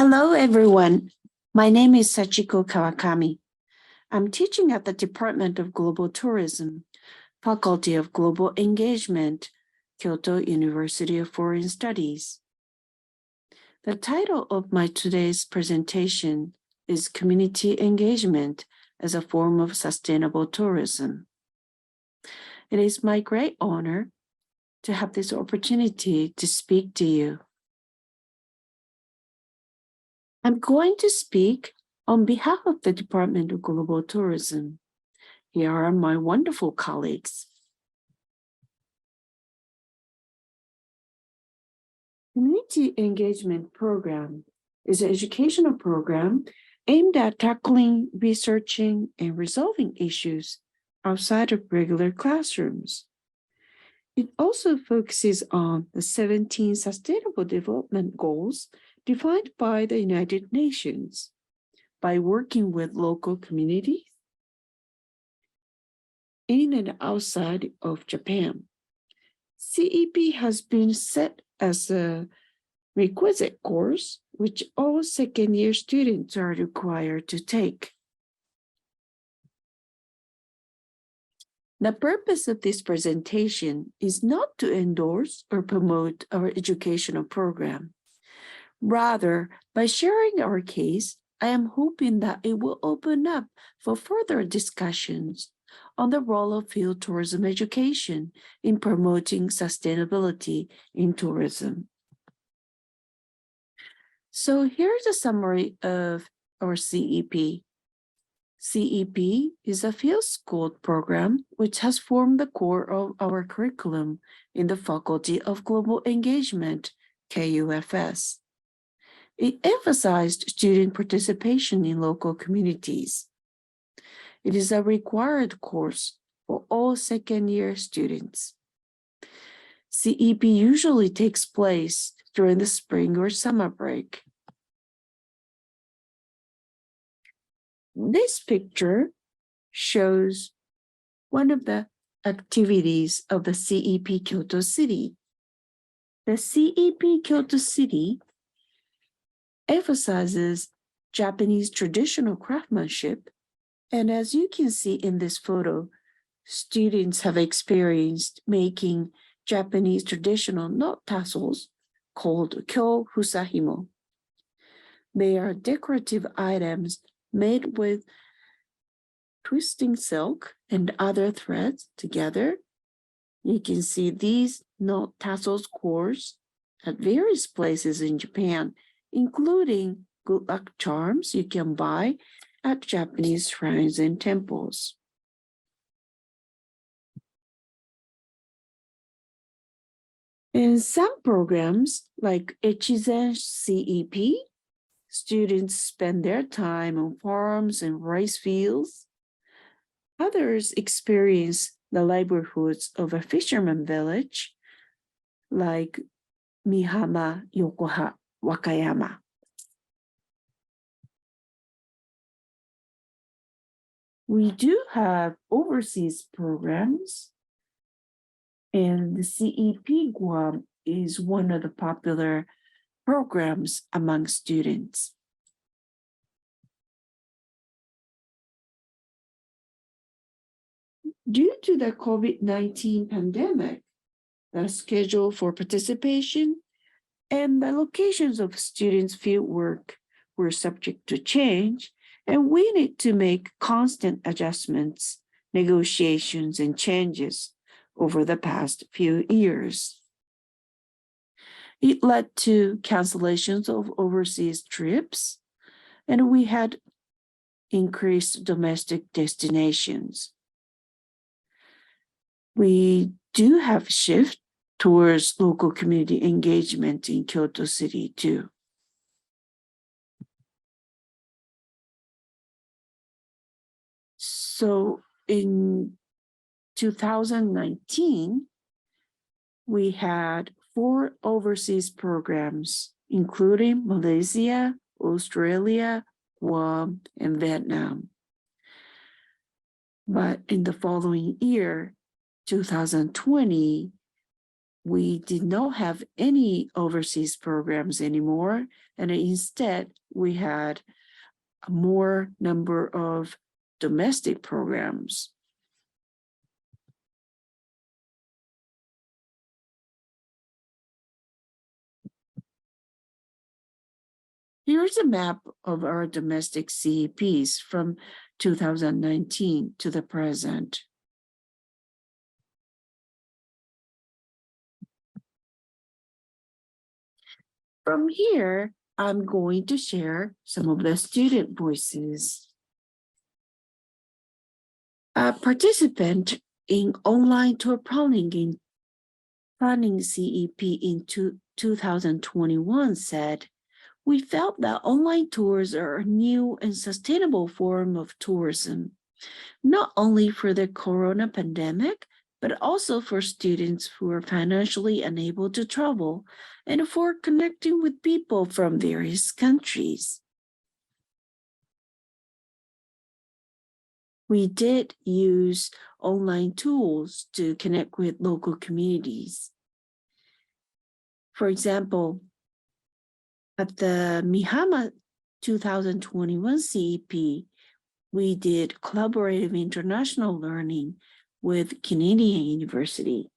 Hello, everyone. My name is Sachiko Kawakami. I'm teaching at the Department of Global Tourism, Faculty of Global Engagement, Kyoto University of Foreign Studies. The title of my today's presentation is Community Engagement as a Form of Sustainable Tourism. It is my great honor to have this opportunity to speak to you. I'm going to speak on behalf of the Department of Global Tourism. Here are my wonderful colleagues. Community Engagement Program is an educational program aimed at tackling, researching, and resolving issues outside of regular classrooms. It also focuses on the 17 Sustainable Development Goals defined by the United Nations by working with local communities in and outside of Japan. CEP has been set as a requisite course which all second-year students are required to take. The purpose of this presentation is not to endorse or promote our educational program. Rather, by sharing our case, I am hoping that it will open up for further discussions on the role of field tourism education in promoting sustainability in tourism. So here's a summary of our CEP. CEP is a field school program which has formed the core of our curriculum in the Faculty of Global Engagement, KUFS. It emphasized student participation in local communities. It is a required course for all second-year students. CEP usually takes place during the spring or summer break. This picture shows one of the activities of the CEP Kyoto City. The CEP Kyoto City emphasizes Japanese traditional craftsmanship, and as you can see in this photo, students have experienced making Japanese traditional knot tassels called kyo fusahimo. They are decorative items made with twisting silk and other threads together. You can see these knot tassels cores at various places in Japan, including good luck charms you can buy at Japanese shrines and temples. In some programs, like Echizen CEP, students spend their time on farms and rice fields. Others experience the livelihoods of a fisherman village, like Mihama, Yokoha, Wakayama. We do have overseas programs, and the CEP Guam is one of the popular programs among students. Due to the COVID-19 pandemic, the schedule for participation and the locations of students' fieldwork were subject to change, and we need to make constant adjustments, negotiations, and changes over the past few years. It led to cancellations of overseas trips, and we had increased domestic destinations. We do have shift towards local community engagement in Kyoto City too. So in 2019, we had 4 overseas programs, including Malaysia, Australia, Guam, and Vietnam. But in the following year, 2020, we did not have any overseas programs anymore, and instead we had a more number of domestic programs. Here's a map of our domestic CEPs from 2019 to the present. From here, I'm going to share some of the student voices. A participant in online tour planning CEP in 2021 said, "We felt that online tours are a new and sustainable form of tourism, not only for the corona pandemic, but also for students who are financially unable to travel and for connecting with people from various countries." We did use online tools to connect with local communities. For example, at the Mihama 2021 CEP, we did collaborative international learning with Canadian University.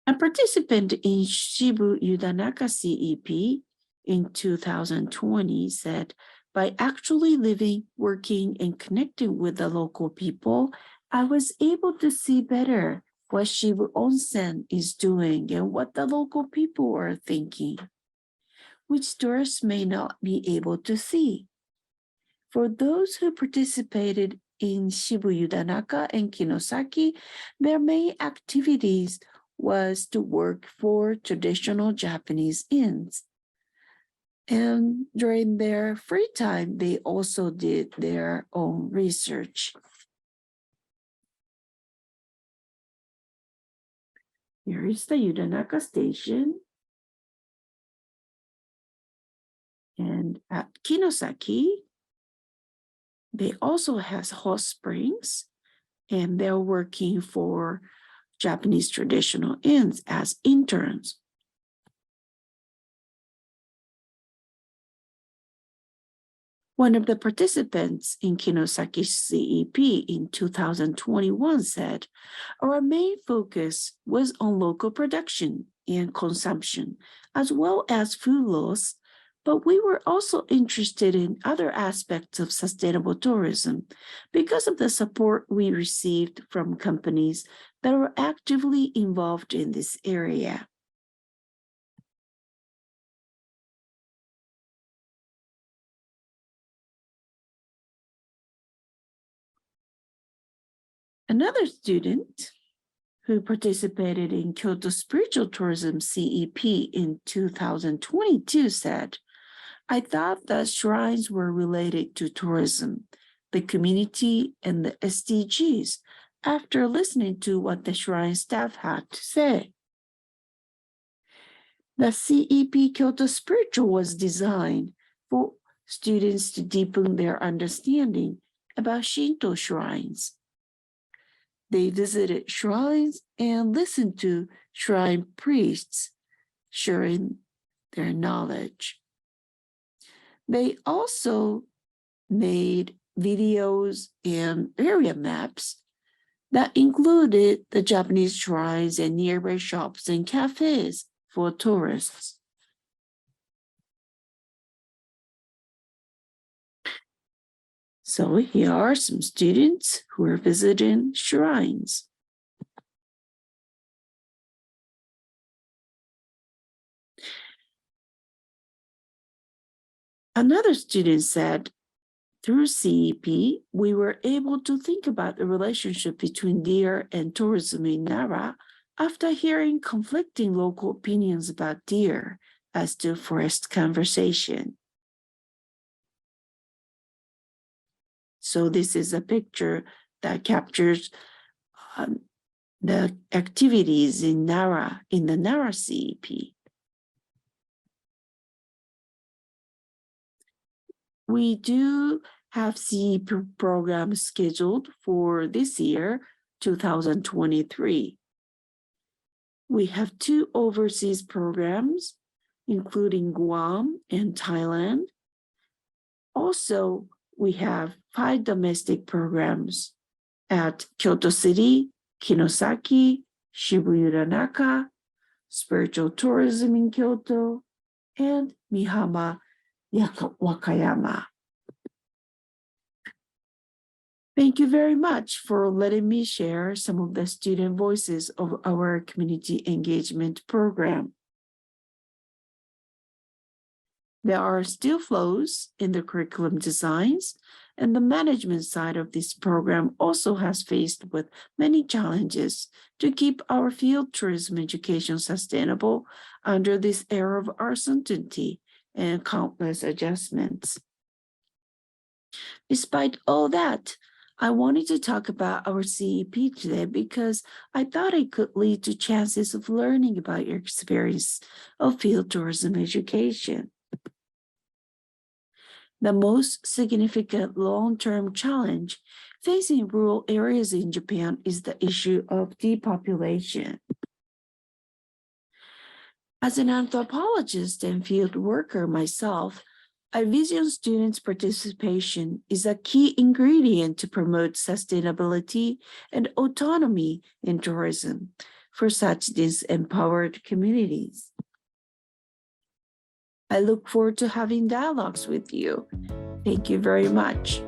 A participant in Shibu Yudanaka CEP in 2020 said, "By actually living, working, and connecting with the local people, I was able to see better what Shibu Onsen is doing and what the local people are thinking, which tourists may not be able to see." For those who participated in Shibu Yudanaka and Kinosaki, their main activities was to work for traditional Japanese inns. And during their free time, they also did their own research. Here is the Yudanaka station. And at Kinosaki, they also has hot springs, and they're working for Japanese traditional inns as interns. One of the participants in Kinosaki CEP in 2021 said, "Our main focus was on local production and consumption, as well as food loss, but we were also interested in other aspects of sustainable tourism because of the support we received from companies that were actively involved in this area." Another student who participated in Kyoto Spiritual Tourism CEP in 2022 said, "I thought that shrines were related to tourism, the community, and the SDGs after listening to what the shrine staff had to say." The CEP Kyoto Spiritual was designed for students to deepen their understanding about Shinto shrines. They visited shrines and listened to shrine priests sharing their knowledge. They also made videos and area maps that included the Japanese shrines and nearby shops and cafes for tourists. So here are some students who are visiting shrines. Another student said, Through CEP, we were able to think about the relationship between deer and tourism in Nara after hearing conflicting local opinions about deer as to forest conservation. So this is a picture that captures the activities in Nara, in the Nara CEP. We do have CEP programs scheduled for this year, 2023. We have 2 overseas programs, including Guam and Thailand. Also, we have 5 domestic programs at Kyoto City, Kinosaki, Shibuya-Naka, Spiritual Tourism in Kyoto, and Mihama, Wakayama. Thank you very much for letting me share some of the student voices of our community engagement program. There are still flaws in the curriculum designs, and the management side of this program also has faced with many challenges to keep our field tourism education sustainable under this era of uncertainty and countless adjustments. Despite all that, I wanted to talk about our CEP today because I thought it could lead to chances of learning about your experience of field tourism education. The most significant long-term challenge facing rural areas in Japan is the issue of depopulation. As an anthropologist and field worker myself, I vision students' participation is a key ingredient to promote sustainability and autonomy in tourism for such disempowered communities. I look forward to having dialogues with you. Thank you very much.